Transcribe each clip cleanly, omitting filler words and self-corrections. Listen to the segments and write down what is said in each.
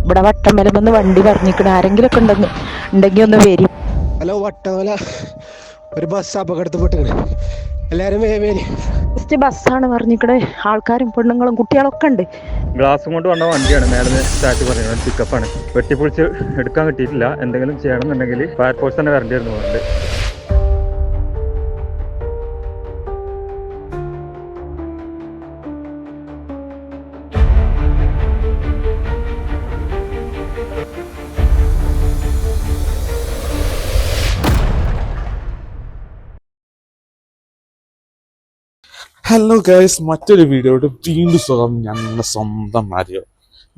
ഇവിടെ വട്ടമലമെന്ന് വണ്ടി പറഞ്ഞിരിക്കണ ആരെങ്കിലും ഒക്കെ ഉണ്ടെങ്കിൽ ഒന്ന് വരും. ഹലോ, വട്ടമല ഒരു ബസ് അപകടത്തിൽപ്പെട്ടിരിക്കണേ. എല്ലാരും ബസ്സാണ് പറഞ്ഞിരിക്കണേ. ആൾക്കാരും പെണ്ണുങ്ങളും കുട്ടികളൊക്കെ ഉണ്ട്. ഗ്ലാസും കൊണ്ട് വന്ന വണ്ടിയാണ്. മേലെ സ്റ്റാർട്ട് പറയുന്നത് പിക്കപ്പാണ്. വെട്ടിപ്പൊളിച്ച് എടുക്കാൻ കിട്ടിയിട്ടില്ല. എന്തെങ്കിലും ചെയ്യണമെന്നുണ്ടെങ്കിൽ ഫയർഫോഴ്സ് തന്നെ വരേണ്ടി വരുന്നു പറഞ്ഞിട്ട്. ഹലോ ഗൈസ്, മറ്റൊരു വീഡിയോയുടെ വീണ്ടും സ്വാഗതം. ഞങ്ങളുടെ സ്വന്തം മാരിയോ.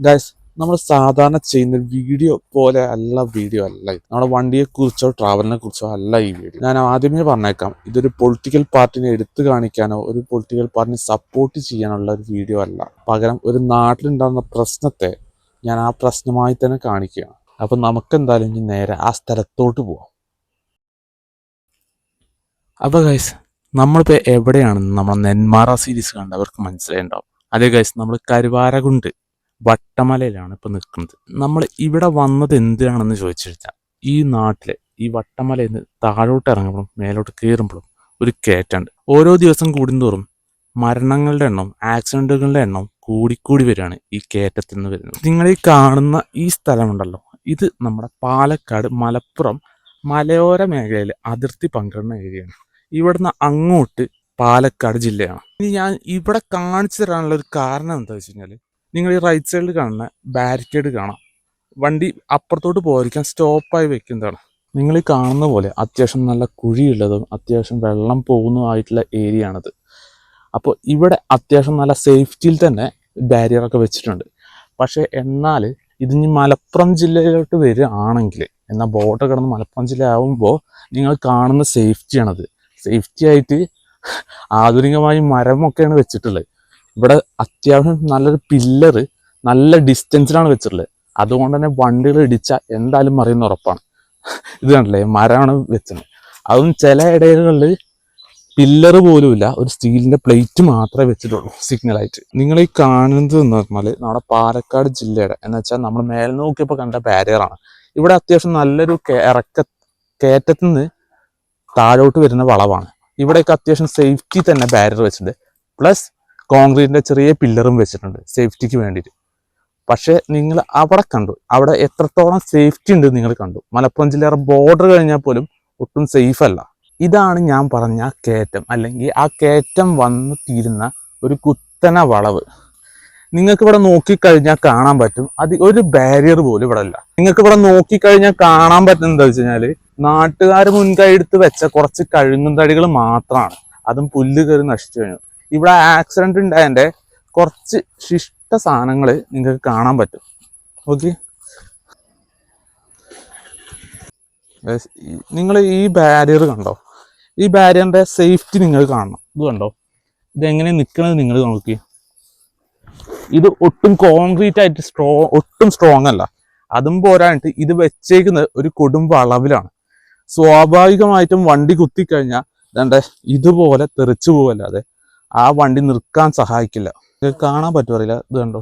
ഗൈസ്, നമ്മൾ സാധാരണ ചെയ്യുന്ന വീഡിയോ പോലെ അല്ല ഇത്. നമ്മുടെ വണ്ടിയെ കുറിച്ചോ ട്രാവലിനെ കുറിച്ചോ അല്ല ഈ വീഡിയോ. ഞാൻ ആദ്യമേ പറഞ്ഞേക്കാം, ഇതൊരു പൊളിറ്റിക്കൽ പാർട്ടിനെ എടുത്തു കാണിക്കാനോ ഒരു പൊളിറ്റിക്കൽ പാർട്ടിനെ സപ്പോർട്ട് ചെയ്യാനുള്ള ഒരു വീഡിയോ അല്ല. പകരം ഒരു നാട്ടിലുണ്ടാകുന്ന പ്രശ്നത്തെ ഞാൻ ആ പ്രശ്നമായി തന്നെ കാണിക്കുകയാണ്. അപ്പം നമുക്കെന്തായാലും ഇനി നേരെ ആ സ്ഥലത്തോട്ട് പോവാം. അപ്പോൾ ഗൈസ്, നമ്മളിപ്പോൾ എവിടെയാണെന്ന് നമ്മൾ നെന്മാറ സീരീസ് കണ്ടവർക്ക് മനസ്സിലായിട്ടുണ്ടാവും. അതേ ഗൈസ്, നമ്മൾ കരുവാരകുണ്ട് വട്ടമലയിലാണ് ഇപ്പോൾ നിൽക്കുന്നത്. നമ്മൾ ഇവിടെ വന്നത് എന്തിനാണെന്ന് ചോദിച്ചു കഴിഞ്ഞാൽ, ഈ നാട്ടിലെ ഈ വട്ടമലയിൽ നിന്ന് താഴോട്ട് ഇറങ്ങുമ്പോഴും മേലോട്ട് കയറുമ്പോഴും ഒരു കയറ്റുണ്ട്. ഓരോ ദിവസം കൂടുന്തോറും മരണങ്ങളുടെ എണ്ണം, ആക്സിഡൻറ്റുകളുടെ എണ്ണം കൂടിക്കൂടി വരികയാണ് ഈ കയറ്റത്തിൽ നിന്ന് വരുന്നത്. നിങ്ങൾ ഈ കാണുന്ന ഈ സ്ഥലമുണ്ടല്ലോ, ഇത് നമ്മുടെ പാലക്കാട് മലപ്പുറം മലയോര മേഖലയിൽ അതിർത്തി പങ്കിടുന്ന ഏരിയയാണ്. ഇവിടുന്ന് അങ്ങോട്ട് പാലക്കാട് ജില്ലയാണ്. ഇനി ഞാൻ ഇവിടെ കാണിച്ചു തരാനുള്ള ഒരു കാരണം എന്താ വെച്ച് കഴിഞ്ഞാൽ, നിങ്ങൾ ഈ റൈറ്റ് സൈഡിൽ കാണുന്ന ബാരിക്കേഡ് കാണാം. വണ്ടി അപ്പുറത്തോട്ട് പോയിരിക്കാൻ സ്റ്റോപ്പായി വെക്കുന്നതാണ്. നിങ്ങൾ ഈ കാണുന്ന പോലെ അത്യാവശ്യം നല്ല കുഴിയുള്ളതും അത്യാവശ്യം വെള്ളം പോകുന്നതുമായിട്ടുള്ള ഏരിയ ആണിത്. അപ്പോൾ ഇവിടെ അത്യാവശ്യം നല്ല സേഫ്റ്റിയിൽ തന്നെ ബാരിയറൊക്കെ വെച്ചിട്ടുണ്ട്. പക്ഷേ എന്നാൽ ഇതിനി മലപ്പുറം ജില്ലയിലോട്ട് വരികയാണെങ്കിൽ, എന്നാൽ ബോർഡർ കിടന്ന് മലപ്പുറം ജില്ല ആകുമ്പോൾ നിങ്ങൾ കാണുന്ന സേഫ്റ്റിയാണത്. സേഫ്റ്റി ആയിട്ട് ആധുനികമായി മരമൊക്കെയാണ് വെച്ചിട്ടുള്ളത്. ഇവിടെ അത്യാവശ്യം നല്ലൊരു പില്ലറ് നല്ല ഡിസ്റ്റൻസിലാണ് വെച്ചിട്ടുള്ളത്. അതുകൊണ്ട് തന്നെ വണ്ടികൾ ഇടിച്ചാൽ എന്തായാലും മറിയുന്ന ഉറപ്പാണ്. ഇത് കണ്ടില്ലേ, മരമാണ് വെച്ചത്. അതും ചില ഇടകളിൽ പില്ലറ് പോലുമില്ല, ഒരു സ്റ്റീലിൻ്റെ പ്ലേറ്റ് മാത്രമേ വെച്ചിട്ടുള്ളൂ സിഗ്നലായിട്ട്. നിങ്ങൾ ഈ കാണുന്നത് എന്ന് പറഞ്ഞാൽ നമ്മുടെ പാലക്കാട് ജില്ലയുടെ എന്ന് വെച്ചാൽ നമ്മൾ മേലെ നോക്കിയപ്പോൾ കണ്ട ബാരിയറാണ്. ഇവിടെ അത്യാവശ്യം നല്ലൊരു കയറ്റത്തിൽ നിന്ന് താഴോട്ട് വരുന്ന വളവാണ്. ഇവിടെയൊക്കെ അത്യാവശ്യം സേഫ്റ്റി തന്നെ ബാരിയർ വെച്ചിട്ടുണ്ട്. പ്ലസ് കോൺക്രീറ്റിൻ്റെ ചെറിയ പില്ലറും വെച്ചിട്ടുണ്ട് സേഫ്റ്റിക്ക് വേണ്ടിയിട്ട്. പക്ഷേ നിങ്ങൾ അവിടെ കണ്ടു, അവിടെ എത്രത്തോളം സേഫ്റ്റി ഉണ്ട് നിങ്ങൾ കണ്ടു. മലപ്പുറം ജില്ലയുടെ ബോർഡർ കഴിഞ്ഞാൽ പോലും ഒട്ടും സേഫ് അല്ല. ഇതാണ് ഞാൻ പറഞ്ഞ കയറ്റം, അല്ലെങ്കിൽ ആ കയറ്റം വന്ന് തീരുന്ന ഒരു കുത്തന വളവ്. നിങ്ങൾക്ക് ഇവിടെ നോക്കിക്കഴിഞ്ഞാൽ കാണാൻ പറ്റും, അത് ഒരു ബാരിയർ പോലും ഇവിടെ അല്ല. നിങ്ങൾക്ക് ഇവിടെ നോക്കിക്കഴിഞ്ഞാൽ കാണാൻ പറ്റുന്നത് എന്താ വെച്ച് കഴിഞ്ഞാൽ, നാട്ടുകാർ മുൻകൈ എടുത്ത് വെച്ച കുറച്ച് കഴുങ്ങും തടികൾ മാത്രമാണ്. അതും പുല്ല് കയറി നശിച്ചു കഴിഞ്ഞു. ഇവിടെ ആക്സിഡന്റ് ഉണ്ടായതിൻ്റെ കുറച്ച് ശിഷ്ട സാധനങ്ങൾ നിങ്ങൾക്ക് കാണാൻ പറ്റും. ഓക്കെ, നിങ്ങൾ ഈ ബാരിയർ കണ്ടോ? ഈ ബാരിയറിന്റെ സേഫ്റ്റി നിങ്ങൾ കാണണം. ഇത് കണ്ടോ, ഇതെങ്ങനെ നിൽക്കുന്നത് നിങ്ങൾ നോക്കി. ഇത് ഒട്ടും കോൺക്രീറ്റ് ആയിട്ട് ഒട്ടും സ്ട്രോങ് അല്ല. അതും പോരായിട്ട് ഇത് വെച്ചേക്കുന്നത് ഒരു കൊടും വളവിലാണ്. സ്വാഭാവികമായിട്ടും വണ്ടി കുത്തിക്കഴിഞ്ഞാൽ ഇതുപോലെ തെറിച്ചു പോവല്ലാതെ ആ വണ്ടി നിൽക്കാൻ സഹായിക്കില്ല. ഇത് കാണാൻ പറ്റുമറിയില്ല. ഇത് കണ്ടോ,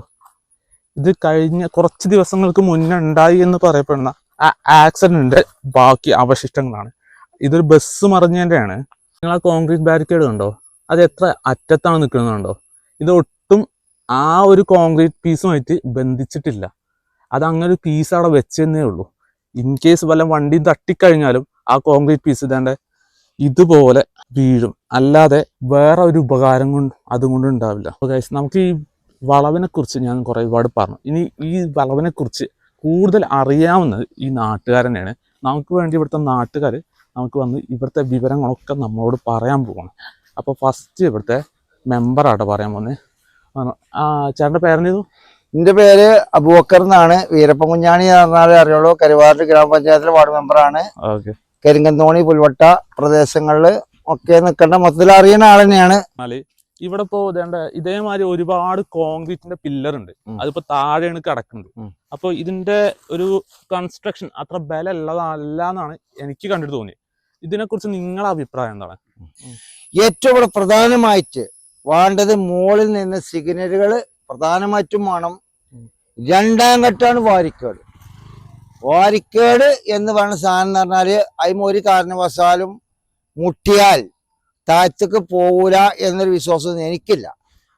ഇത് കഴിഞ്ഞ കുറച്ച് ദിവസങ്ങൾക്ക് മുന്നേ ഉണ്ടായി എന്ന് പറയപ്പെടുന്ന ആ ആക്സിഡന്റിന്റെ ബാക്കി അവശിഷ്ടങ്ങളാണ്. ഇതൊരു ബസ് മറിഞ്ഞതിൻ്റെയാണ്. നിങ്ങൾ ആ കോൺക്രീറ്റ് ബാരിക്കേഡ് കണ്ടോ, അത് എത്ര അറ്റത്താണ് നിൽക്കുന്നുണ്ടോ? ഇത് ഒട്ടും ആ ഒരു കോൺക്രീറ്റ് പീസുമായിട്ട് ബന്ധിച്ചിട്ടില്ല. അത് അങ്ങനെ ഒരു പീസ് അവിടെ വെച്ചെന്നേ ഉള്ളൂ. ഇൻ കേസ് വല്ല വണ്ടി തട്ടിക്കഴിഞ്ഞാലും ആ കോൺക്രീറ്റ് പീസ് ഇതാണ്ട് ഇതുപോലെ വീഴും, അല്ലാതെ വേറെ ഒരു ഉപകാരം അതുകൊണ്ട് ഉണ്ടാവില്ല. അപ്പോൾ ഗൈസ്, നമുക്ക് ഈ വളവിനെ കുറിച്ച് ഞാൻ ഒരുപാട് പറഞ്ഞു. ഇനി ഈ വളവിനെ കുറിച്ച് കൂടുതൽ അറിയാവുന്നത് ഈ നാട്ടുകാർ തന്നെയാണ്. നമുക്ക് വേണ്ടി ഇവിടുത്തെ നാട്ടുകാർ നമുക്ക് വന്ന് ഇവിടുത്തെ വിവരങ്ങളൊക്കെ നമ്മളോട് പറയാൻ പോവാണ്. അപ്പോൾ ഫസ്റ്റ് ഇവിടുത്തെ മെമ്പറാട്ടോ പറയാൻ പോകുന്നത്. ചേട്ടൻ്റെ പേരെന്തു? എൻ്റെ പേര് അബൂബക്കർ എന്നാണ്. വീരപ്പൻ കുഞ്ഞാണി പറഞ്ഞാലേ അറിയുള്ളൂ. കരുവാരൂർ ഗ്രാമപഞ്ചായത്തിലെ വാർഡ് മെമ്പറാണ്. കരിങ്കന്തോണി പുൽവട്ട പ്രദേശങ്ങളിൽ ഒക്കെ നിൽക്കേണ്ട മൊത്തത്തിൽ അറിയുന്ന ആൾ തന്നെയാണ്. ഇവിടെ ഇപ്പോ ഇതേമാതിരി ഒരുപാട് കോൺക്രീറ്റിന്റെ പില്ലർ ഉണ്ട്. അതിപ്പോ താഴെയാണ് കിടക്കുന്നത്. അപ്പൊ ഇതിന്റെ ഒരു കൺസ്ട്രക്ഷൻ അത്ര ബലമുള്ളതല്ല എന്നാണ് എനിക്ക് കണ്ടിട്ട് തോന്നിയത്. ഇതിനെ കുറിച്ച് നിങ്ങളുടെ അഭിപ്രായം എന്താണ്? ഏറ്റവും ഇവിടെ പ്രധാനമായിട്ട് വേണ്ടത് മുകളിൽ നിന്ന് സിഗ്നലുകൾ പ്രധാനമായിട്ടും വേണം. രണ്ടാം ഘട്ടമാണ് വാരിക്കേട്. വാരിക്കേട് എന്ന് പറയുന്ന സാധനം എന്ന് പറഞ്ഞാല് അതിന് ഒരു കാരണവശാലും മുട്ടിയാൽ താഴത്തേക്ക് പോകൂല എന്നൊരു വിശ്വാസം എനിക്കില്ല.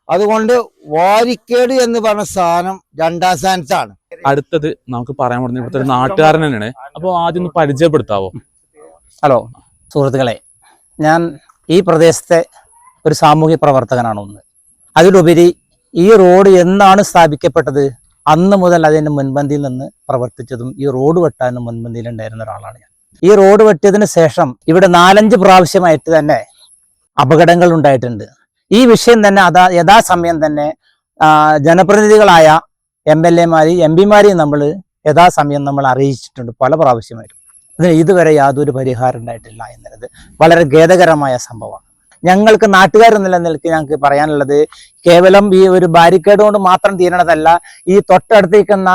അതുകൊണ്ട് വാരിക്കേട് എന്ന് പറഞ്ഞ സാധനം രണ്ടാം സ്ഥാനത്താണ്. അടുത്തത് നമുക്ക് പറയാൻ പറഞ്ഞ ഇവിടുത്തെ ഒരു നാട്ടുകാരൻ തന്നെയാണ്. അപ്പോൾ ആദ്യം ഒന്ന് പരിചയപ്പെടുത്താവോ? ഹലോ സുഹൃത്തുക്കളെ, ഞാൻ ഈ പ്രദേശത്തെ ഒരു സാമൂഹ്യ പ്രവർത്തകനാണ്. ഒന്ന് അതിലുപരി ഈ റോഡ് എന്നാണ് സ്ഥാപിക്കപ്പെട്ടത് അന്ന് മുതൽ അതിൻ്റെ മുൻപന്തിയിൽ നിന്ന് പ്രവർത്തിച്ചതും ഈ റോഡ് വെട്ടാനും മുൻപന്തിയിൽ ഉണ്ടായിരുന്ന ഒരാളാണ് ഞാൻ. ഈ റോഡ് വെട്ടിയതിന് ശേഷം ഇവിടെ 4-5 പ്രാവശ്യമായിട്ട് തന്നെ അപകടങ്ങൾ ഉണ്ടായിട്ടുണ്ട്. ഈ വിഷയം തന്നെ യഥാസമയം തന്നെ ജനപ്രതിനിധികളായ MLA-മാരെയും MP-മാരെയും നമ്മൾ യഥാസമയം നമ്മൾ അറിയിച്ചിട്ടുണ്ട് പല പ്രാവശ്യമായിട്ടും. ഇതിന് ഇതുവരെ യാതൊരു പരിഹാരം ഉണ്ടായിട്ടില്ല എന്നുള്ളത് വളരെ ഖേദകരമായ സംഭവമാണ്. ഞങ്ങൾക്ക് നാട്ടുകാരെന്നുള്ള നിലയ്ക്ക് ഞങ്ങൾക്ക് പറയാനുള്ളത് കേവലം ഈ ഒരു ബാരിക്കേഡ് കൊണ്ട് മാത്രം തീരണതല്ല. ഈ തൊട്ടടുത്തേക്കുന്ന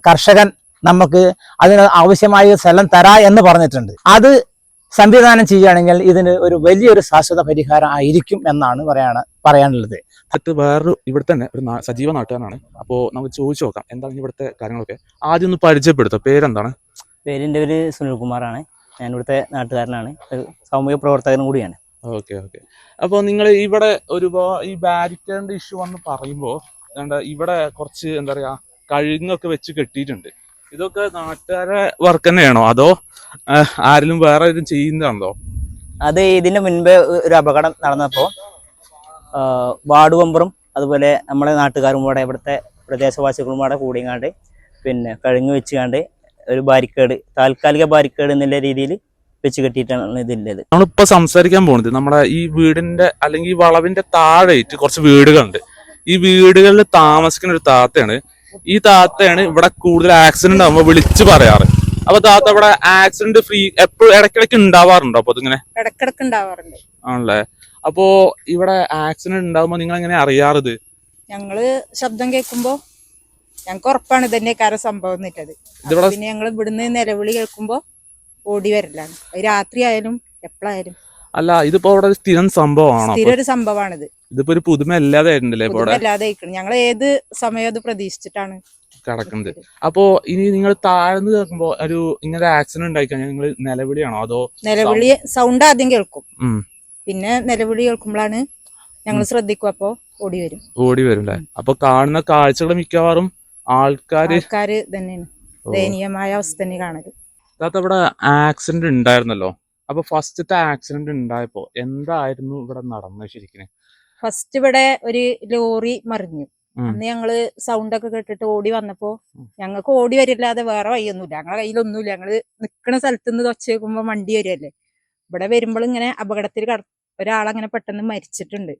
കർഷകൻ നമുക്ക് അതിന് ആവശ്യമായ സ്ഥലം തരാ എന്ന് പറഞ്ഞിട്ടുണ്ട്. അത് സംവിധാനം ചെയ്യുകയാണെങ്കിൽ ഇതിന് ഒരു വലിയൊരു ശാശ്വത പരിഹാരം ആയിരിക്കും എന്നാണ് പറയാനുള്ളത്. അത് വേറൊരു ഇവിടെ തന്നെ ഒരു സജീവ നാട്ടുകാരനാണ്. അപ്പോൾ നമുക്ക് ചോദിച്ചു നോക്കാം എന്താണ് ഇവിടുത്തെ കാര്യങ്ങളൊക്കെ. ആദ്യം ഒന്ന് പരിചയപ്പെടുത്തുക. പേരെന്താണ്? പേരിൻ്റെ പേര് സുനിൽകുമാറാണ്. ഞാൻ ഇവിടുത്തെ നാട്ടുകാരനാണ്, ഒരു സാമൂഹിക പ്രവർത്തകനും കൂടിയാണ്. ഓക്കെ. അപ്പോൾ നിങ്ങൾ ഇവിടെ ഈ ബാരിക്കേഡിന്റെ ഇഷ്യൂ വന്ന് പറയുമ്പോൾ ഇവിടെ കുറച്ച് എന്താ പറയാ കഴുങ്ങൊക്കെ വെച്ച് കെട്ടിയിട്ടുണ്ട്. ഇതൊക്കെ നാട്ടുകാരെ വർക്ക് തന്നെയാണോ അതോ ആരെങ്കിലും വേറെ ആരും ചെയ്യുന്നതാണോ? അത് ഇതിന്റെ മുൻപേ ഒരു അപകടം നടന്നപ്പോൾ വാർഡ് മെമ്പറും അതുപോലെ നമ്മളെ നാട്ടുകാരും കൂടെ ഇവിടുത്തെ പ്രദേശവാസികളും കൂടെ കൂടിങ്ങാണ്ട് പിന്നെ കഴുങ്ങ് വെച്ചുകാണ്ട് ഒരു ബാരിക്കേഡ്, താൽക്കാലിക ബാരിക്കേഡ് എന്നുള്ള രീതിയിൽ വെച്ച് കെട്ടിയിട്ടാണ് ഇതിൻ്റെത്. നമ്മളിപ്പോ സംസാരിക്കാൻ പോകുന്നത് നമ്മുടെ ഈ വീടിന്റെ അല്ലെങ്കിൽ ഈ വളവിന്റെ താഴെയായിട്ട് കുറച്ച് വീടുകളുണ്ട്. ഈ വീടുകളിൽ താമസിക്കുന്ന ഒരു താത്തയാണ്. ഈ താത്തയാണ് ഇവിടെ കൂടുതൽ ആക്സിഡന്റ് ആകുമ്പോൾ വിളിച്ചു പറയാറ്. അപ്പൊ താത്ത ഇവിടെ ആക്സിഡന്റ് ഫ്രീ എപ്പോഴും ഇടയ്ക്കിടയ്ക്ക് ഉണ്ടാവാറുണ്ടോ? അപ്പൊ അതിങ്ങനെ ഇടക്കിടക്ക് ഉണ്ടാവാറുണ്ട് ആണല്ലേ. അപ്പോ ഇവിടെ ആക്സിഡന്റ് ഉണ്ടാകുമ്പോ നിങ്ങൾ എങ്ങനെ അറിയാറത്? ഞങ്ങള് ശബ്ദം കേൾക്കുമ്പോ ഞങ്ങൾക്ക് ഉറപ്പാണ് ഇതന്നെ കാര്യം സംഭവം എന്നിട്ടത്. പിന്നെ ഞങ്ങൾ ഇവിടുന്ന് നിലവിളി കേൾക്കുമ്പോ ഓടി വരലാണ്. രാത്രി ആയാലും എപ്പോഴായാലും. അല്ല, ഇതിപ്പോ ഇവിടെ ഒരു സ്ഥിരം സംഭവമാണോ? സ്ഥിരം ഒരു സംഭവമാണിത്. ഇതിപ്പോ ഒരു പുതുമ അല്ലാതെ ആയിട്ടുണ്ടല്ലേ? അല്ലാതെ ഞങ്ങൾ ഏത് സമയം അത് പ്രതീക്ഷിച്ചിട്ടാണ് കിടക്കുന്നത്. അപ്പോ ഇനി നിങ്ങൾ താഴ്ന്നു കേൾക്കുമ്പോ ഒരു ഇങ്ങനെ ആക്സിഡന്റ് ഉണ്ടായി കഴിഞ്ഞാൽ നിങ്ങൾ നിലവിളിയാണോ അതോ? നിലവിളി സൗണ്ട് ആദ്യം കേൾക്കും, പിന്നെ നിലവിളി കേൾക്കുമ്പോഴാണ് ഞങ്ങൾ ശ്രദ്ധിക്കും. അപ്പൊ ഓടി വരും അല്ലേ? അപ്പൊ കാണുന്ന കാഴ്ചകൾ മിക്കവാറും ആൾക്കാര് തന്നെയാണ്. ദയനീയമായ അവസ്ഥ തന്നെ കാണല്. ഇവിടെ ആക്സിഡന്റ് ഉണ്ടായിരുന്നല്ലോ. അപ്പൊ ഫസ്റ്റത്തെ ആക്സിഡന്റ് ഉണ്ടായപ്പോ എന്തായിരുന്നു ഇവിടെ നടന്നത് ശരിക്കും? ഫസ്റ്റ് ഇവിടെ ഒരു ലോറി മറിഞ്ഞു. അന്ന് ഞങ്ങള് സൗണ്ട് ഒക്കെ കേട്ടിട്ട് ഓടി വന്നപ്പോ ഞങ്ങൾക്ക് ഓടി വരില്ലാതെ വേറെ വഴിയൊന്നുമില്ല. ഞങ്ങളുടെ കയ്യിലൊന്നുമില്ല. ഞങ്ങള് നിക്കണ സ്ഥലത്ത് നിന്ന് തൊച്ച കേൾക്കുമ്പോ വണ്ടി വരുമല്ലേ. ഇവിടെ വരുമ്പോൾ ഇങ്ങനെ അപകടത്തിൽ ഒരാളങ്ങനെ പെട്ടെന്ന് മരിച്ചിട്ടുണ്ട്.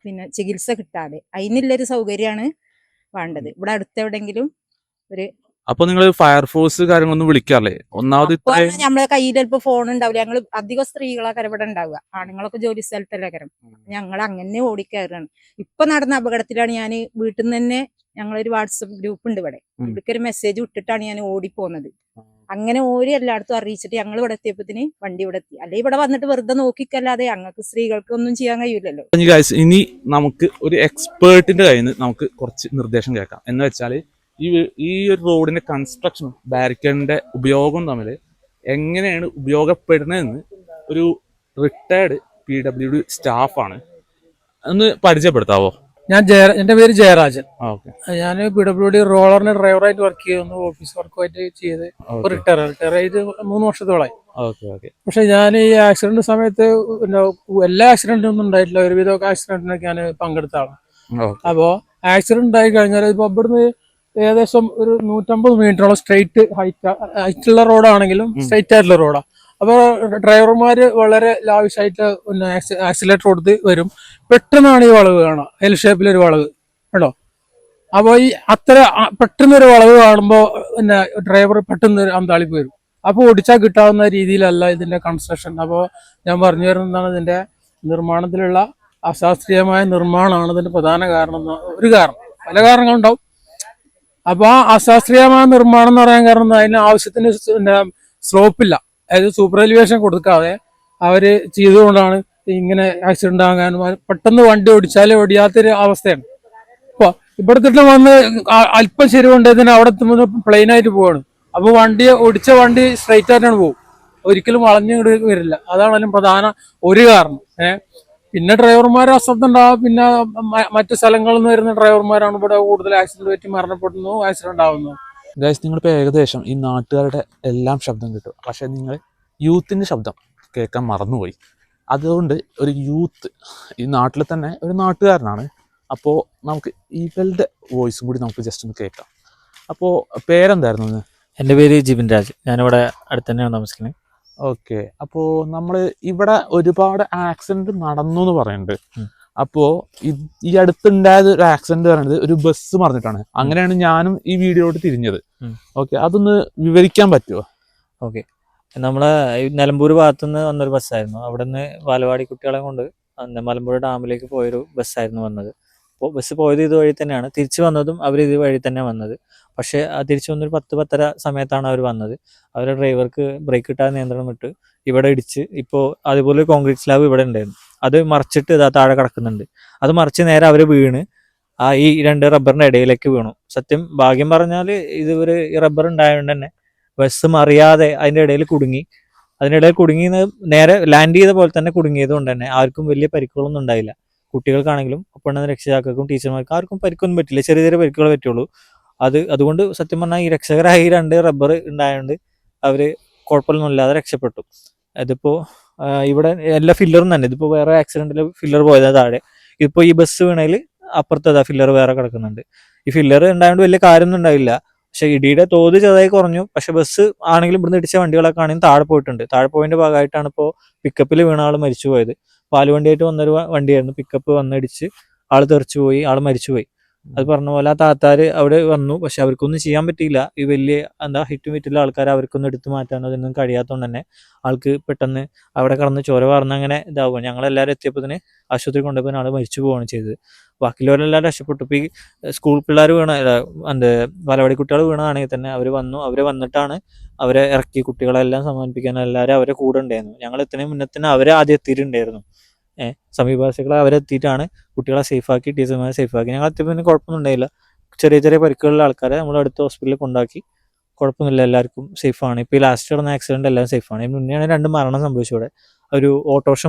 പിന്നെ ചികിത്സ കിട്ടാതെ അതിനുള്ളൊരു സൗകര്യമാണ് വേണ്ടത്. ഇവിടെ അടുത്തെവിടെങ്കിലും ഒരു അപ്പൊ നിങ്ങൾ ഫയർഫോഴ്സ് കാര്യങ്ങളൊന്നും വിളിക്കാറില്ലേ? ഒന്നാമത് നമ്മളെ കയ്യിൽ ചിലപ്പോ ഫോൺ ഉണ്ടാവില്ല. ഞങ്ങൾ അധികം സ്ത്രീകളൊക്കെ ഇവിടെ ഉണ്ടാവുക, ആണുങ്ങളൊക്കെ ജോലി സ്ഥലത്തല്ലേ കരം. ഞങ്ങൾ അങ്ങനെ ഓടിക്കയറാണ്. ഇപ്പൊ നടന്ന അപകടത്തിലാണ് ഞാൻ വീട്ടിൽ നിന്ന് തന്നെ, ഞങ്ങളൊരു വാട്സപ്പ് ഗ്രൂപ്പ് ഉണ്ട് ഇവിടെ, ഇവിടേക്ക് ഒരു മെസ്സേജ് വിട്ടിട്ടാണ് ഞാൻ ഓടിപ്പോന്നത്. അങ്ങനെ ഓടി എല്ലായിടത്തും അറിയിച്ചിട്ട് ഞങ്ങൾ ഇവിടെ എത്തിയപ്പോത്തിന് വണ്ടി ഇവിടെ എത്തി. അല്ലെ ഇവിടെ വന്നിട്ട് വെറുതെ നോക്കിക്കല്ലാതെ ഞങ്ങൾക്ക് സ്ത്രീകൾക്ക് ഒന്നും ചെയ്യാൻ കഴിയില്ലല്ലോ. ഇനി നമുക്ക് ഒരു എക്സ്പേർട്ടിന്റെ കയ്യിൽ നിന്ന് നമുക്ക് കുറച്ച് നിർദ്ദേശം കേൾക്കാം. എന്ന് വെച്ചാല് ഈ ഒരു റോഡിന്റെ കൺസ്ട്രക്ഷനും ബാരിക്കേഡിന്റെ ഉപയോഗവും തമ്മിൽ എങ്ങനെയാണ് ഉപയോഗപ്പെടുന്നതെന്ന് ഒരു റിട്ടയർഡ് PWD സ്റ്റാഫാണ്, ഒന്ന് പരിചയപ്പെടുത്താവോ? എന്റെ പേര് ജയരാജൻ. ഞാൻ PWD റോളറിന്റെ ഡ്രൈവറായിട്ട് വർക്ക് ചെയ്യുന്നു. ഓഫീസ് വർക്കുമായിട്ട് ചെയ്ത് റിട്ടയർ ചെയ്ത് 3 വർഷത്തോളായി. പക്ഷെ ഞാൻ ഈ ആക്സിഡന്റ് സമയത്ത് എല്ലാ ആക്സിഡന്റും ഒന്നും ഉണ്ടായിട്ടില്ല. ഒരുവിധമൊക്കെ ആക്സിഡന്റിനൊക്കെ ഞാൻ പങ്കെടുത്ത ആളാണ്. അപ്പോ ആക്സിഡന്റ് ഉണ്ടായി കഴിഞ്ഞാൽ ഇപ്പൊ ഇവിടുന്ന് ഏകദേശം ഒരു 150 മീറ്ററോളം സ്ട്രെയിറ്റ് ഹൈറ്റുള്ള റോഡാണെങ്കിലും സ്ട്രെയിറ്റ് ആയിട്ടുള്ള റോഡാണ്. അപ്പോൾ ഡ്രൈവർമാര് വളരെ ലാവിഷായിട്ട് പിന്നെ ആക്സിലേറ്റർ കൊടുത്ത് വരും. പെട്ടെന്നാണ് ഈ വളവ് കാണുക, എൽ ഷേപ്പിലൊരു വളവ് കേട്ടോ. അപ്പോൾ ഈ അത്ര പെട്ടെന്നൊരു വളവ് കാണുമ്പോൾ പിന്നെ ഡ്രൈവർ പെട്ടെന്ന് അന്താളിപ്പ് വരും. അപ്പോൾ ഓടിച്ചാൽ കിട്ടാവുന്ന രീതിയിലല്ല ഇതിന്റെ കൺസ്ട്രക്ഷൻ. അപ്പോൾ ഞാൻ പറഞ്ഞു വരുന്നതാണ്, ഇതിന്റെ നിർമ്മാണത്തിലുള്ള അശാസ്ത്രീയമായ നിർമ്മാണമാണ് ഇതിന്റെ പ്രധാന കാരണം. ഒരു കാരണം, പല കാരണങ്ങളുണ്ടാവും. അപ്പോൾ ആ അശാസ്ത്രീയമായ നിർമ്മാണം എന്ന് പറയാൻ കാരണം അതിന് ആവശ്യത്തിന് സ്ലോപ്പില്ല. അതായത് സൂപ്പർ എലിവേഷൻ കൊടുക്കാതെ അവര് ചെയ്തുകൊണ്ടാണ് ഇങ്ങനെ ആക്സിഡന്റ് ആകാനും പെട്ടെന്ന് വണ്ടി ഓടിച്ചാലേ ഓടിയാത്തൊരു അവസ്ഥയാണ്. ഇപ്പോൾ ഇവിടത്തിട്ട് വന്ന് അല്പം ശരിവുണ്ടായതിന് അവിടെ എത്തുമ്പോൾ പ്ലെയിൻ ആയിട്ട് പോവാണ്. അപ്പൊ ഓടിച്ച വണ്ടി സ്ട്രൈറ്റ് ആയിട്ടാണ് പോകും, ഒരിക്കലും വളഞ്ഞു വരില്ല. അതാണ് അതിലും പ്രധാന ഒരു കാരണം. പിന്നെ ഡ്രൈവർമാർ അശ്രദ്ധ ഉണ്ടാവും. പിന്നെ മറ്റു സ്ഥലങ്ങളിൽ നിന്ന് വരുന്ന ഡ്രൈവർമാരാണ് ഇവിടെ കൂടുതൽ ആക്സിഡന്റ് പറ്റി മരണപ്പെടുന്നു, ആക്സിഡന്റ് ആവുന്നു. ഗൈസ്, നിങ്ങളിപ്പോൾ ഏകദേശം ഈ നാട്ടുകാരുടെ എല്ലാം ശബ്ദം കിട്ടും, പക്ഷേ നിങ്ങൾ യൂത്തിൻ്റെ ശബ്ദം കേൾക്കാൻ മറന്നുപോയി. അതുകൊണ്ട് ഒരു യൂത്ത്, ഈ നാട്ടിൽ തന്നെ ഒരു നാട്ടുകാരനാണ്. അപ്പോൾ നമുക്ക് ഇവളുടെ വോയിസും കൂടി നമുക്ക് ജസ്റ്റ് ഒന്ന് കേൾക്കാം. അപ്പോൾ പേരെന്തായിരുന്നു? എൻ്റെ പേര് ജിബിൻ രാജ്, ഞാനിവിടെ അടുത്ത് തന്നെയാണ് താമസിക്കുന്നത്. ഓക്കെ. അപ്പോൾ നമ്മൾ ഇവിടെ ഒരുപാട് ആക്സിഡന്റ് നടന്നു എന്ന് പറയുന്നുണ്ട്. അപ്പോൾ ഈ അടുത്തുണ്ടായത് ഒരു ആക്സിഡന്റ് പറയുന്നത് ഒരു ബസ് മറിഞ്ഞിട്ടാണ്. അങ്ങനെയാണ് ഞാനും ഈ വീഡിയോയോട് തിരിഞ്ഞത്. ഓക്കെ, അതൊന്ന് വിവരിക്കാൻ പറ്റുമോ? ഓക്കെ, നമ്മളെ നിലമ്പൂർ ഭാഗത്തുനിന്ന് വന്നൊരു ബസ്സായിരുന്നു. അവിടെ നിന്ന് ബാലവാടി കുട്ടികളെ കൊണ്ട് മലമ്പുഴ ഡാമിലേക്ക് പോയൊരു ബസ്സായിരുന്നു വന്നത്. അപ്പോൾ ബസ് പോയത് ഇതുവഴി തന്നെയാണ്, തിരിച്ചു വന്നതും അവർ ഇത് വഴി തന്നെ വന്നത്. പക്ഷേ തിരിച്ചു വന്നൊരു 10-10:30 സമയത്താണ് അവർ വന്നത്. അവരുടെ ഡ്രൈവർക്ക് ബ്രേക്ക് കിട്ടാതെ നിയന്ത്രണം വിട്ട് ഇവിടെ ഇടിച്ച്, ഇപ്പോൾ അതുപോലെ കോൺക്രീറ്റ് സ്ലാബ് ഇവിടെ ഉണ്ടായിരുന്നു, അത് മറിച്ചിട്ട് ഇതാ താഴെ കിടക്കുന്നുണ്ട്. അത് മറിച്ച് നേരെ അവർ വീണ് ഈ 2 റബ്ബറിൻ്റെ ഇടയിലേക്ക് വീണു. സത്യം ഭാഗ്യം പറഞ്ഞാൽ ഇത് ഒരു റബ്ബർ ഉണ്ടായതുകൊണ്ട് തന്നെ ബസ് മറിയാതെ അതിൻ്റെ ഇടയിൽ കുടുങ്ങി. അതിനിടയിൽ കുടുങ്ങി നേരെ ലാൻഡ് ചെയ്ത പോലെ തന്നെ കുടുങ്ങിയത് കൊണ്ട് തന്നെ ആർക്കും വലിയ പരിക്കുകളൊന്നും ഉണ്ടായില്ല. കുട്ടികൾക്കാണെങ്കിലും ഒപ്പം രക്ഷിതാക്കൾക്കും ടീച്ചർമാർക്കും ആർക്കും പരിക്കൊന്നും പറ്റില്ല, ചെറിയ ചെറിയ പരിക്കുകൾ പറ്റുള്ളൂ. അതുകൊണ്ട് സത്യം പറഞ്ഞാൽ ഈ രക്ഷകരായ ഈ 2 റബ്ബർ ഉണ്ടായതുകൊണ്ട് അവർ കുഴപ്പമൊന്നുമില്ലാതെ രക്ഷപ്പെട്ടു. ഇതിപ്പോൾ ഇവിടെ എല്ലാ ഫില്ലറും തന്നെ, ഇതിപ്പോൾ വേറെ ആക്സിഡന്റിൽ ഫില്ലർ പോയതാ താഴെ. ഇതിപ്പോൾ ഈ ബസ് വീണതിൽ അപ്പുറത്തേതാ ഫില്ലർ വേറെ കിടക്കുന്നുണ്ട്. ഈ ഫില്ലർ ഉണ്ടായതുകൊണ്ട് വലിയ കാര്യമൊന്നും ഉണ്ടായില്ല. പക്ഷെ ഇടിയുടെ തോത് ചെറുതായി കുറഞ്ഞു. പക്ഷെ ബസ് ആണെങ്കിലും ഇവിടുന്ന് ഇടിച്ച വണ്ടികളൊക്കെ ആണെങ്കിലും താഴെ പോയിട്ടുണ്ട്. താഴെ പോയതിന്റെ ഭാഗമായിട്ടാണ് ഇപ്പോൾ പിക്കപ്പിൽ വീണ ആൾ മരിച്ചു പോയത്. പാലുവണ്ടിയായിട്ട് വന്നൊരു വണ്ടിയായിരുന്നു, പിക്കപ്പ് വന്നിടിച്ച് ആൾ തെറിച്ചു പോയി, ആൾ മരിച്ചുപോയി. അത് പറഞ്ഞ പോലെ ആ താത്താര് അവിടെ വന്നു, പക്ഷെ അവർക്കൊന്നും ചെയ്യാൻ പറ്റിയില്ല. ഈ വലിയ ഹിറ്റും വിറ്റുള്ള ആൾക്കാർ അവർക്കൊന്നും എടുത്തു മാറ്റാനോ അതൊന്നും കഴിയാത്തതുകൊണ്ട് തന്നെ ആൾക്ക് പെട്ടെന്ന് അവിടെ കിടന്ന് ചോര വാർന്ന് അങ്ങനെ ഇതാവുക. ഞങ്ങളെല്ലാവരും എത്തിയപ്പോൾ ആശുപത്രി കൊണ്ടുപോയി ആൾ മരിച്ചു പോവുകയാണ് ചെയ്തത്. ബാക്കിയുള്ളവരെല്ലാവരും രക്ഷപ്പെട്ടു. ഇപ്പോൾ ഈ സ്കൂൾ പിള്ളേർ വീണ ബാലവാടി കുട്ടികൾ വീണതാണെങ്കിൽ തന്നെ അവർ വന്നിട്ടാണ് അവരെ ഇറക്കി, കുട്ടികളെല്ലാം സമ്മാനിപ്പിക്കാൻ എല്ലാവരും അവരെ കൂടെ ഉണ്ടായിരുന്നു. ഞങ്ങൾ എത്തുന്നതിന് മുന്നേ തന്നെ അവരെ ആദ്യം എത്തിയിട്ടുണ്ടായിരുന്നു. സമീപവാസികളെ അവരെത്തിയിട്ടാണ് കുട്ടികളെ സേഫാക്കി, ടീച്ചർമാരെ സേഫാക്കി. ഞങ്ങൾ എത്തിയപ്പോൾ കുഴപ്പമൊന്നും ഉണ്ടായില്ല. ചെറിയ ചെറിയ പരിക്കുള്ള ആൾക്കാരെ നമ്മൾ അടുത്ത ഹോസ്പിറ്റലിൽ കൊണ്ടാക്കി, കുഴപ്പമൊന്നുമില്ല, എല്ലാവർക്കും സേഫാണ്. ഇപ്പോൾ ഈ ലാസ്റ്റ് നടന്ന ആക്സിഡന്റ് എല്ലാം സേഫാണ്. ഇതിന് മുന്നെയാണ് 2 മരണം സംഭവിച്ചു. ഇവിടെ ഒരു ഓട്ടോറിക്ഷ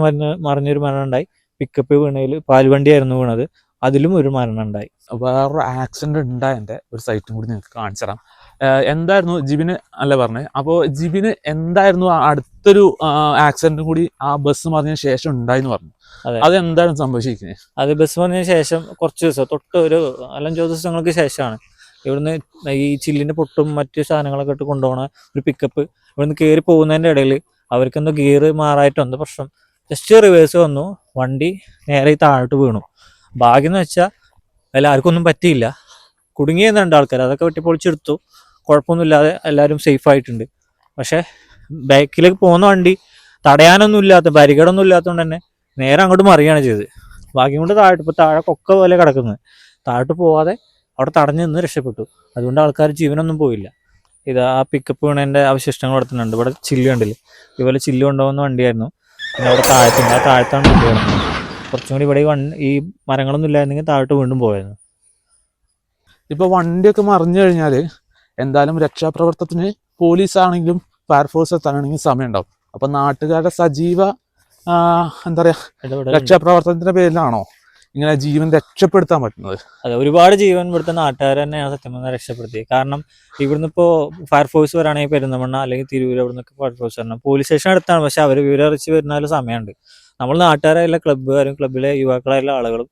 മറിഞ്ഞൊരു മരണം ഉണ്ടായി, പിക്കപ്പ് വീണതിൽ പാൽവണ്ടിയായിരുന്നു വീണത്, അതിലും ഒരു മരണം ഉണ്ടായി. വേറൊരു ആക്സിഡന്റ് ഉണ്ടായതിൻ്റെ ഒരു സൈറ്റും കൂടി നിങ്ങൾക്ക് കാണിച്ചു തരാം. എന്തായിരുന്നു ജിബിന് അല്ല പറഞ്ഞത്? അപ്പോൾ ജിബിന് എന്തായിരുന്നു അടുത്തൊരു ആക്സിഡന്റും കൂടി ആ ബസ് മറിഞ്ഞതിന് ശേഷം ഉണ്ടായെന്ന് പറഞ്ഞു. അത് എന്താണ് സംഭവിച്ചിരിക്കുന്നത്? അത് ബസ് മറിഞ്ഞതിന് ശേഷം കുറച്ച് ദിവസം തൊട്ട് ഒരു 4-5 ദിവസങ്ങൾക്ക് ശേഷമാണ് ഇവിടുന്ന് ഈ ചില്ലിന്റെ പൊട്ടും മറ്റു സാധനങ്ങളൊക്കെ ഇട്ട് കൊണ്ടുപോകണ ഒരു പിക്കപ്പ് ഇവിടുന്ന് കയറി പോകുന്നതിൻ്റെ ഇടയിൽ അവർക്കെന്തോ ഗിയർ മാറായിട്ടോ എന്തോ പ്രശ്നം, ജസ്റ്റ് റിവേഴ്സ് വന്നു, വണ്ടി നേരെ താഴോട്ട് വീണു. ഭാഗ്യം എന്ന് വെച്ചാൽ എല്ലാവർക്കും ഒന്നും പറ്റിയില്ല. കുടുങ്ങിയെന്ന് 2 ആൾക്കാർ, അതൊക്കെ വെട്ടിപ്പൊളിച്ചെടുത്തു, കുഴപ്പമൊന്നുമില്ലാതെ എല്ലാവരും സേഫ് ആയിട്ടുണ്ട്. പക്ഷേ ബാക്കിലേക്ക് പോകുന്ന വണ്ടി തടയാനൊന്നും ഇല്ലാത്ത, ബാരിക്കേഡൊന്നും ഇല്ലാത്തതുകൊണ്ട് തന്നെ നേരെ അങ്ങോട്ട് മറിയാണ് ചെയ്തത്. ഭാഗ്യം കൊണ്ട് താഴെ കൊക്ക പോലെ കിടക്കുന്നത്, താഴോട്ട് പോവാതെ അവിടെ തടഞ്ഞു നിന്ന് രക്ഷപ്പെട്ടു. അതുകൊണ്ട് ആൾക്കാർ ജീവനൊന്നും പോയില്ല. ഇത് ആ പിക്കപ്പ് വീണതിൻ്റെ അവശിഷ്ടങ്ങൾ നടത്തുന്നുണ്ട്. ഇവിടെ ചില്ല് കണ്ടില്ല, ഇതുപോലെ ചില്ല് കൊണ്ടുപോകുന്ന വണ്ടിയായിരുന്നു. പിന്നെ അവിടെ താഴത്താണ് വണ്ടി കിടന്നത്. കുറച്ചും കൂടി ഇവിടെ ഈ മരങ്ങളൊന്നും ഇല്ലായിരുന്നെങ്കിൽ താഴോട്ട് വീണ്ടും പോയായിരുന്നു. ഇപ്പോൾ വണ്ടിയൊക്കെ മറിഞ്ഞു കഴിഞ്ഞാൽ എന്തായാലും രക്ഷാപ്രവർത്തനത്തിന് പോലീസാണെങ്കിലും ഫയർഫോഴ്സ് എത്താനാണെങ്കിലും സമയം ഉണ്ടാവും. അപ്പം നാട്ടുകാരുടെ സജീവ എന്താ പറയുക രക്ഷാപ്രവർത്തനത്തിൻ്റെ പേരിലാണോ ഇങ്ങനെ ജീവൻ രക്ഷപ്പെടുത്താൻ പറ്റുന്നത്? അതെ, ഒരുപാട് ജീവൻ ഇവിടുത്തെ നാട്ടുകാർ തന്നെയാണ് സത്യം പറഞ്ഞാൽ രക്ഷപ്പെടുത്തിയത്. കാരണം ഇവിടുന്ന് ഇപ്പോൾ ഫയർഫോഴ്സ് വരാണെങ്കിൽ പെരുന്തമണ്ണ അല്ലെങ്കിൽ തിരൂർ, അവിടെ നിന്നൊക്കെ ഫയർഫോഴ്സ് വരണം. പോലീസ് സ്റ്റേഷൻ അടുത്താണ്, പക്ഷെ അവർ വിവരം അറിയിച്ച് വരുന്നാലും സമയമുണ്ട്. നമ്മൾ നാട്ടുകാരായുള്ള ക്ലബ്ബുകാരും ക്ലബ്ബിലെ യുവാക്കളായുള്ള ആളുകളും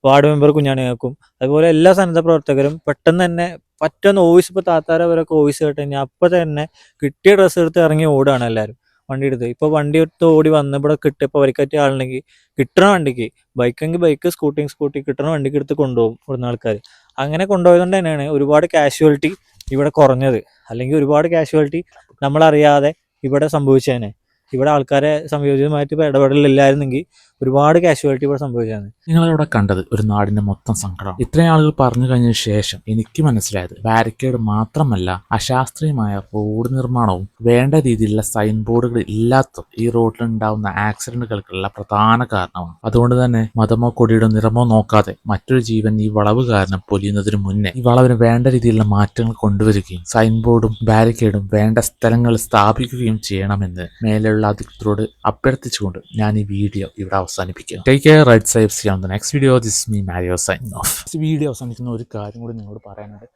വാർഡ് മെമ്പർ കുഞ്ഞാണികൾക്കും അതുപോലെ എല്ലാ സന്നദ്ധ പ്രവർത്തകരും പെട്ടെന്ന് തന്നെ പറ്റുന്ന ഓഫീസ്, ഇപ്പോൾ താത്താരവരൊക്കെ ഓഫീസ് കേട്ട് കഴിഞ്ഞാൽ അപ്പം തന്നെ കിട്ടിയ ഡ്രസ്സ് എടുത്ത് ഇറങ്ങി ഓടുകയാണ് എല്ലാവരും വണ്ടി എടുത്ത്. ഇപ്പോൾ വണ്ടി എടുത്ത് ഓടി വന്ന് ഇവിടെ കിട്ടിയപ്പോൾ പരിക്കറ്റിയ ആളുണ്ടെങ്കിൽ കിട്ടണ വണ്ടിക്ക്, ബൈക്കെങ്കിൽ ബൈക്ക്, സ്കൂട്ടി കിട്ടണ വണ്ടിക്ക് എടുത്ത് കൊണ്ടുപോകും ഇവിടുന്ന് ആൾക്കാർ. അങ്ങനെ കൊണ്ടുപോയതുകൊണ്ട് തന്നെയാണ് ഒരുപാട് കാഷ്വാലിറ്റി ഇവിടെ കുറഞ്ഞത്. അല്ലെങ്കിൽ ഒരുപാട് കാഷ്വാലിറ്റി നമ്മളറിയാതെ ഇവിടെ സംഭവിച്ചതിനെ. ഇവിടെ ആൾക്കാരെ സംയോജിതമായിട്ട് ഇടപെടലില്ലായിരുന്നെങ്കിൽ ഒരുപാട് കാഷ്വാലിറ്റി ഇവിടെ സംഭവിച്ചാണ്. നിങ്ങളിവിടെ കണ്ടത് ഒരു നാടിന്റെ മൊത്തം സങ്കടം. ഇത്രയും ആളുകൾ പറഞ്ഞു കഴിഞ്ഞ ശേഷം എനിക്ക് മനസ്സിലായത് ബാരിക്കേഡ് മാത്രമല്ല, അശാസ്ത്രീയമായ റോഡ് നിർമ്മാണവും വേണ്ട രീതിയിലുള്ള സൈൻ ബോർഡുകൾ ഇല്ലാത്ത ഈ റോഡിൽ ഉണ്ടാവുന്ന ആക്സിഡന്റുകൾക്കുള്ള പ്രധാന കാരണമാണ്. അതുകൊണ്ട് തന്നെ മതമോ കൊടിയുടെ നിറമോ നോക്കാതെ മറ്റൊരു ജീവൻ ഈ വളവ് കാരണം പൊലിയുന്നതിന് മുന്നേ ഈ വളവിന് വേണ്ട രീതിയിലുള്ള മാറ്റങ്ങൾ കൊണ്ടുവരികയും സൈൻ ബോർഡും ബാരിക്കേഡും വേണ്ട സ്ഥലങ്ങളിൽ സ്ഥാപിക്കുകയും ചെയ്യണമെന്ന് മേലെയുള്ള അധികൃതരോട് അഭ്യർത്ഥിച്ചുകൊണ്ട് ഞാൻ ഈ വീഡിയോ ഇവിടെ അവസാനിപ്പിക്കുക. Take care, right safe, see on the next video. This is me Mario signing off. ഈ വീഡിയോ അവസാനിക്കുന്ന ഒരു കാര്യം കൂടി നിങ്ങളോട് പറയാനുണ്ട്.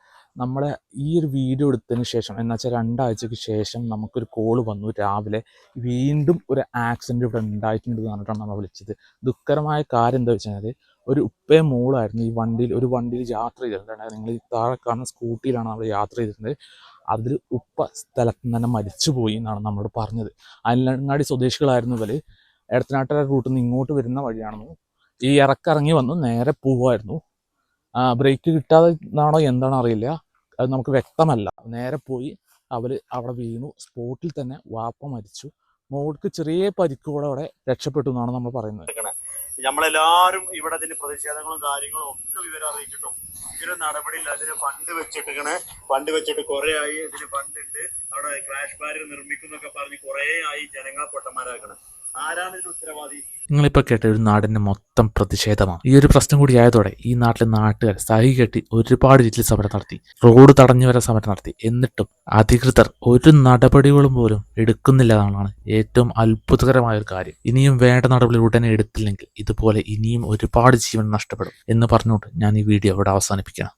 നമ്മളെ ഈ ഒരു വീഡിയോ എടുത്തതിന് ശേഷം എന്നുവെച്ചാൽ 2 ആഴ്ചയ്ക്ക് ശേഷം നമുക്കൊരു കോള് വന്നു. രാവിലെ വീണ്ടും ഒരു ആക്സിഡൻറ്റ് ഇവിടെ ഉണ്ടായിട്ടുണ്ട് എന്ന് പറഞ്ഞിട്ടാണ് നമ്മൾ വിളിച്ചത്. ദുഃഖകരമായ കാര്യം എന്താ വെച്ചാൽ ഒരു ഉപ്പയും മോളായിരുന്നു ഈ ഒരു വണ്ടിയിൽ യാത്ര ചെയ്തിട്ടുണ്ടായിരുന്നു. നിങ്ങൾ ഈ താഴെ കാണുന്ന സ്കൂട്ടിയിലാണ് നമ്മൾ യാത്ര ചെയ്തിരുന്നത്. അതിൽ ഉപ്പ സ്ഥലത്ത് തന്നെ മരിച്ചുപോയി എന്നാണ് നമ്മളോട് പറഞ്ഞത്. അയലങ്ങാടി സ്വദേശികളായിരുന്നു ഇവർ. എടത്തനാട്ടുകാര റൂട്ടിൽ നിന്ന് ഇങ്ങോട്ട് വരുന്ന വഴിയാണെന്നു ഈ ഇറക്കിറങ്ങി വന്നു നേരെ പോവായിരുന്നു. ബ്രേക്ക് കിട്ടാതെ എന്നാണോ എന്താണോ അറിയില്ല, അത് നമുക്ക് വ്യക്തമല്ല. നേരെ പോയി അവർ അവിടെ വീണു. സ്പോട്ടിൽ തന്നെ വാപ്പ മരിച്ചു. മോൾക്ക് ചെറിയ പരിക്കോടെ അവിടെ രക്ഷപ്പെട്ടു എന്നാണ് നമ്മൾ പറയുന്നത്. നമ്മളെല്ലാവരും ഇവിടെ അതിന് പ്രതിഷേധങ്ങളും കാര്യങ്ങളും ഒക്കെ വിവരം അറിയിച്ചിട്ടും ഇതിന് നടപടിയില്ല. അതിന് ഫണ്ട് വെച്ചിട്ട് കുറെ ആയി. ഇതിന് ഫണ്ടുണ്ട്, അവിടെ ക്രാഷ് ബാരിയർ നിർമ്മിക്കുന്നൊക്കെ പറഞ്ഞ് കുറെ ആയി ജനങ്ങളെ പൊട്ടന്മാരാക്കണം. ആരാണ് ഇതിന് ഉത്തരവാദി? നിങ്ങളിപ്പോൾ കേട്ട ഒരു നാടിൻ്റെ മൊത്തം പ്രതിഷേധമാണ്. ഈ ഒരു പ്രശ്നം കൂടി ആയതോടെ ഈ നാട്ടിലെ നാട്ടുകാർ സഹി കെട്ടി ഒരുപാട് രീതിയിൽ സമരം നടത്തി, റോഡ് തടഞ്ഞു വരെ സമരം നടത്തി. എന്നിട്ടും അധികൃതർ ഒരു നടപടികളും പോലും എടുക്കുന്നില്ല എന്നാണ് ഏറ്റവും അത്ഭുതകരമായ ഒരു കാര്യം. ഇനിയും വേണ്ട നടപടി ഉടനെ എടുത്തില്ലെങ്കിൽ ഇതുപോലെ ഇനിയും ഒരുപാട് ജീവൻ നഷ്ടപ്പെടും എന്ന് പറഞ്ഞുകൊണ്ട് ഞാൻ ഈ വീഡിയോ ഇവിടെ അവസാനിപ്പിക്കാം.